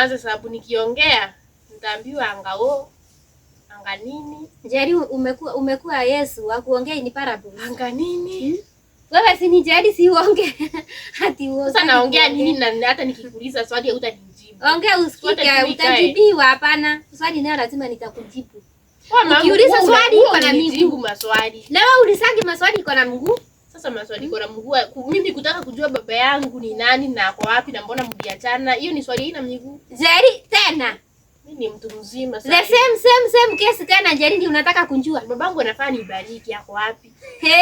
ninyamaze sababu nikiongea nitaambiwa angao anga nini. Njeri, umekuwa Yesu wa kuongea ni parable. Anga nini? Wewe si ni Njeri, si uongee. Hati uongee. Sasa naongea nini na hata nikikuuliza swali hutanijibu. Ongea usikike, utajibiwa. Hapana. Swali nayo lazima nitakujibu. Ukiuliza swali iko na miguu maswali. Na wewe ulisangi maswali iko na mguu. Sasa maswali iko na mguu. Mimi kutaka kujua baba yangu ni nani na ako wapi na mbona mliachana, hiyo ni swali ina miguu. Njeri tena. Mimi ni mtu mzima sasa. The same case tena Njeri, ndio unataka kunjua. Babangu anafaa nibariki, ako wapi? Hey!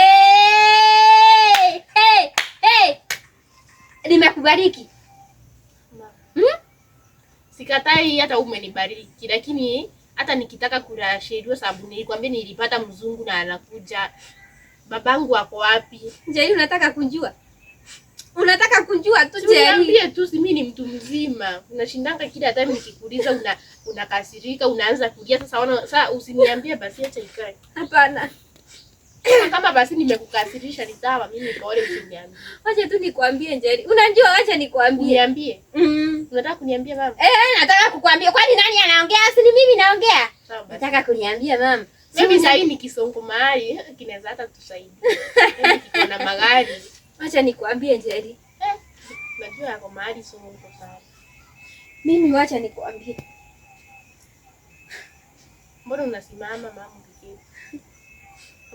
Nimekubariki. Sikatai hata umenibariki, lakini hata nikitaka kula sheria sababu nilikwambia nilipata mzungu na anakuja. Babangu ako wapi? Njeri, unataka kunjua? Unataka kunjua tu Njeri. Niambie tu, si mimi ni mtu mzima. Unashindanga kila time nikikuuliza unakasirika, unaanza kulia. Sasa usiniambie basi acha ikae. Hapana. Kama basi nimekukasirisha ni sawa, mimi niko wale usiniambie. Wacha tu nikwambie Njeri. Unajua wacha nikwambie. Niambie. Unataka kuniambia mama? Nataka kukwambia. Kwani nani anaongea? Si ni mimi naongea. Nataka kuniambia mama. Mimi sasa ni kisongo mahali kinaweza hata tusaidia. Mimi kiko na magari. Wacha nikwambie Njeri. Najua yako mahali songo sana. Mimi wacha nikwambie. Mbona unasimama mama mkiketi?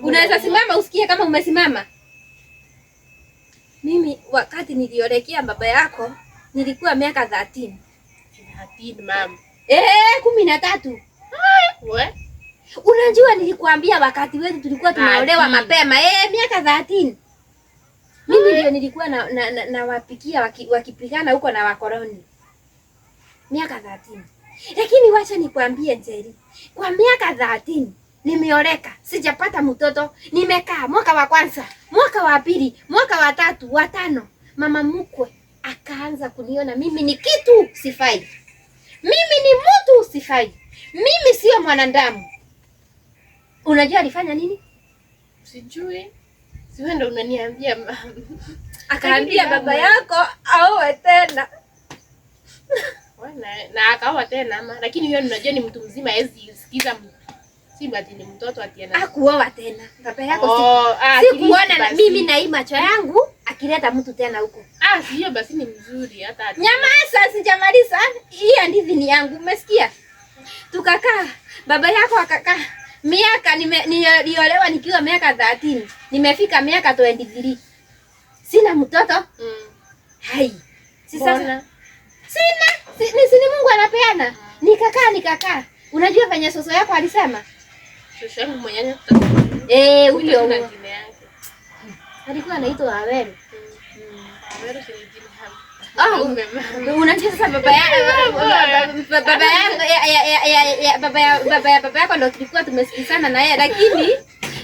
Unaweza simama usikie kama umesimama. Mimi wakati niliolekea baba yako nilikuwa miaka 13. 13 mama. 13. Wewe? Unajua nilikwambia wakati wetu tulikuwa tunaolewa mapema. Miaka 13. Mimi ndio nilikuwa na wapikia wakipigana huko na wakoloni. Miaka 13. Lakini wacha nikwambie Njeri, kwa miaka 13 nimeoleka, sijapata mtoto. Nimekaa mwaka wa kwanza, mwaka wa pili, mwaka wa tatu, wa tano. Mama mkwe akaanza kuniona mimi ni kitu sifai. Mimi ni mtu sifai. Mimi sio mwanadamu. Unajua alifanya nini? Sijui. Si wewe ndo unaniambia mama. Akaambia baba yako aoe tena. Na akaoa tena ama, lakini wewe unajua ni mtu mzima hawezi sikiza si bati ni mtoto atiana. Hakuoa tena. Baba yako si kuona na mimi na hii macho yangu akileta mtu tena huko. Si hiyo basi ni mzuri hata. Nyamaza, sijamaliza. Hii hadithi ni yangu, umesikia? Tukakaa, baba yako akakaa. Miaka niliolewa nikiwa miaka 13. Nimefika miaka 23. Sina mtoto. Hai. Sasa sina. Ni Mungu anapeana. Nikakaa. Unajua venye soso yako alisema? Soso yangu mwenyewe huyo jina yake. Alikuwa anaitwa Waweru. Waweru si jina. Unajua sasa baba yako ndo tulikuwa tumesikizana na yeye, lakini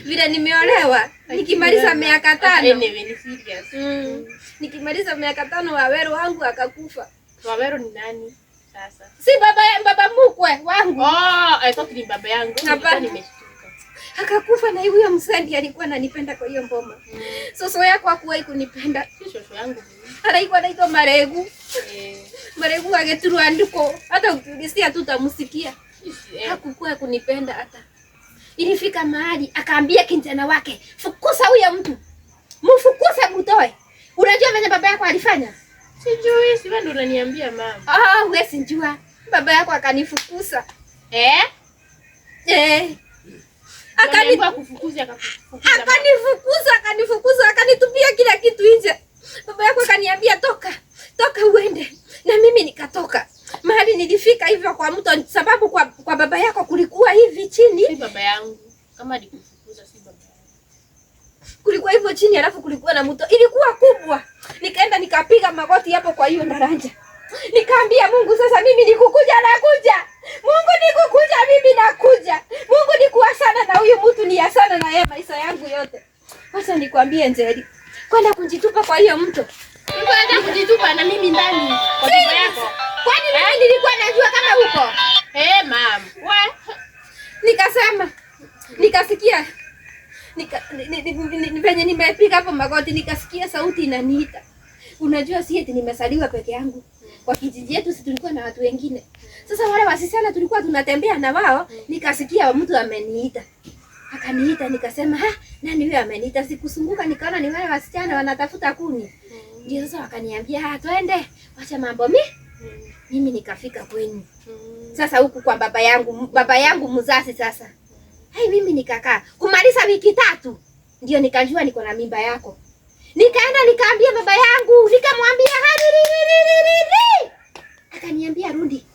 vile nimeolewa nikimaliza miaka 5. Nikimaliza miaka 5 Waweru wangu akakufa. Waweru ni nani sasa? Si baba mkwe wangu. I thought ni baba yangu. Hapana. Nimeshtuka. Akakufa na huyo msandi alikuwa ananipenda kwa hiyo ngoma. Soso yako hakuwahi kunipenda. Si soso yangu. Alikuwa anaitwa Maregu. Maregu ageturwa ndiko. Hata ukiulizia tu utamsikia. Hakukuwa kunipenda hata. Ilifika mahali akaambia kijana wake, "Fukuza huyo mtu. Mfukuze mtoe." Unajua venye baba yako alifanya? Sijui, si wewe ndo unaniambia mama. Wewe sijua. Baba yako akanifukuza. Akanifukuza, akanitupia kila kitu nje. Baba yako akaniambia toka uende. Na mimi nikatoka. Mahali nilifika hivyo kwa mto sababu kwa baba yako kulikuwa hivi chini. Si baba yangu. Kama alikufukuza si baba yangu. Kulikuwa hivyo chini alafu kulikuwa na mto. Ilikuwa kubwa. Nikaenda nikapiga magoti hapo kwa hiyo daraja. Nikaambia Mungu, sasa mimi nikukuja nakuja. Mungu nikukuja mimi nakuja. Mungu nikuasana na huyu mtu ni asana na yeye maisha yangu yote. Wacha nikwambie Njeri. Kwenda kujitupa kwa hiyo mto. Kwenda kujitupa na mimi ndani kwa baba yako. Kwani mimi nilikuwa najua kama huko? Mama. Nikasema. Nikasikia. Venye nimepiga hapo magoti nikasikia sauti inaniita. Unajua si eti nimesaliwa peke yangu. kwa kijiji yetu si tulikuwa na watu wengine. Sasa wale wasichana tulikuwa tunatembea na wao, nikasikia mtu ameniita. Akaniita nikasema, "Ha, nani huyo ameniita?" Sikusunguka nikaona ni wale wasichana wanatafuta kuni. Ndio sasa wakaniambia, "Ha, twende. Wacha mambo mimi nikafika kwenu." Sasa huku kwa baba yangu mzazi sasa. Mimi nikakaa. Kumaliza wiki 3 ndio nikajua niko na mimba yako. Nikaenda nikaambia baba yangu, nikamwambia akaniambia rudi.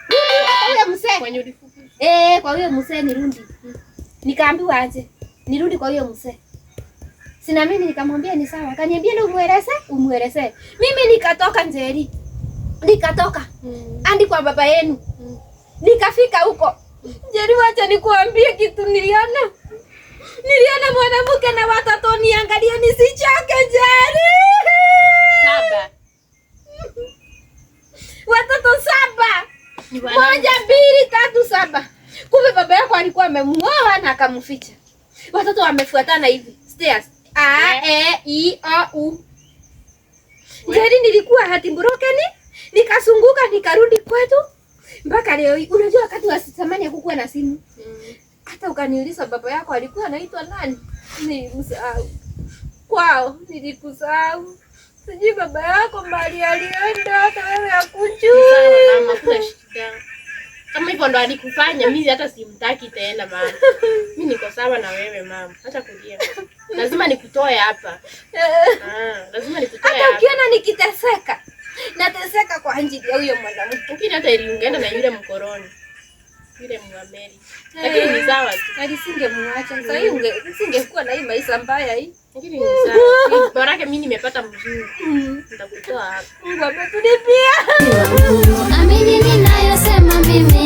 Kwa huyo mzee. Kwenye ulifuku. Kwa huyo mzee nirudi. Nikaambiwa aje? Nirudi kwa huyo mzee. Sina mimi nikamwambia ni sawa. Akaniambia na umueleze. Mimi nikatoka Njeri. Nikatoka. Hadi kwa baba yenu. Nikafika huko. Njeri, wacha nikuambie kitu niliona. Niliona mwanamke na watoto, niangalia nisichoke Njeri. 7. Watoto 7. 1, 2, 3, 7. Kumbe baba yako alikuwa amemuoa na akamficha. Watoto wamefuatana hivi. Stairs. A, E, I, O, U. Njeri, nilikuwa heartbroken, nikasunguka nikarudi kwetu. Mpaka leo hii unajua wakati wa zamani hakukuwa na simu. Hata ukaniuliza baba yako alikuwa anaitwa nani? Nilimsahau. Kwao nilikusahau. Sijui baba yako mbali alienda, hata wewe hakujui. Mama, kuna shida. Kama hivyo ndo alikufanya, mimi hata simtaki tena mama. Mimi niko sawa na wewe mama. Acha kulia. Lazima nikutoe hapa. Lazima nikutoe hapa. Hata ukiona nikiteseka, nateseka kwa ajili ya huyo mwanamke. Lakini hata iliungeenda na yule mkoroni. Yule Mwameri. Lakini ni sawa tu. Alisingemwacha. Sasa hiyo usingekuwa na hii maisha mbaya hii. Lakini ni sawa. Bora mimi nimepata mzuri. Nitakutoa hapa. Mungu ametulipia. Amini ninayosema mimi.